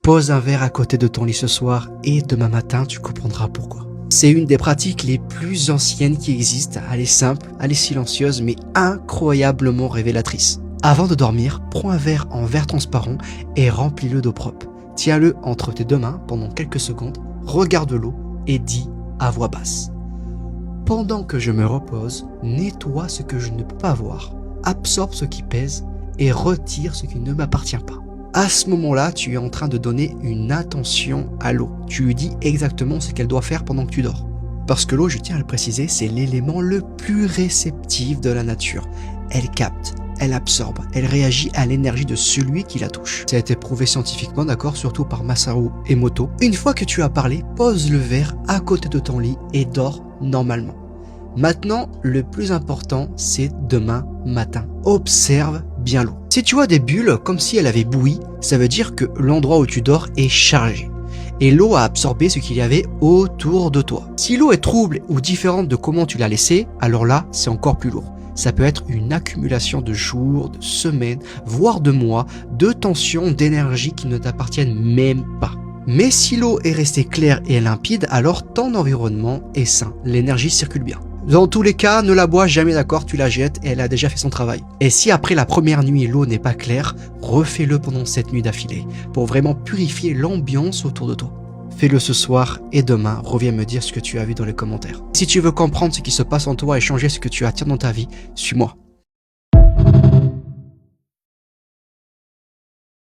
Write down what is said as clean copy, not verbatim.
Pose un verre à côté de ton lit ce soir et demain matin, tu comprendras pourquoi. C'est une des pratiques les plus anciennes qui existent. Elle est simple, elle est silencieuse, mais incroyablement révélatrice. Avant de dormir, prends un verre en verre transparent et remplis-le d'eau propre. Tiens-le entre tes deux mains pendant quelques secondes, regarde l'eau et dis à voix basse. Pendant que je me repose, nettoie ce que je ne peux pas voir, absorbe ce qui pèse et retire ce qui ne m'appartient pas. À ce moment-là, tu es en train de donner une intention à l'eau. Tu lui dis exactement ce qu'elle doit faire pendant que tu dors. Parce que l'eau, je tiens à le préciser, c'est l'élément le plus réceptif de la nature. Elle capte, elle absorbe, elle réagit à l'énergie de celui qui la touche. Ça a été prouvé scientifiquement, d'accord, surtout par Masaru Emoto. Une fois que tu as parlé, pose le verre à côté de ton lit et dors normalement. Maintenant, le plus important, c'est demain matin. Observe bien l'eau. Si tu vois des bulles comme si elle avait bouilli, ça veut dire que l'endroit où tu dors est chargé. Et l'eau a absorbé ce qu'il y avait autour de toi. Si l'eau est trouble ou différente de comment tu l'as laissée, alors là, c'est encore plus lourd. Ça peut être une accumulation de jours, de semaines, voire de mois, de tensions, d'énergie qui ne t'appartiennent même pas. Mais si l'eau est restée claire et limpide, alors ton environnement est sain. L'énergie circule bien. Dans tous les cas, ne la bois jamais, d'accord, tu la jettes et elle a déjà fait son travail. Et si après la première nuit, l'eau n'est pas claire, refais-le pendant cette nuit d'affilée, pour vraiment purifier l'ambiance autour de toi. Fais-le ce soir et demain, reviens me dire ce que tu as vu dans les commentaires. Si tu veux comprendre ce qui se passe en toi et changer ce que tu attires dans ta vie, suis-moi.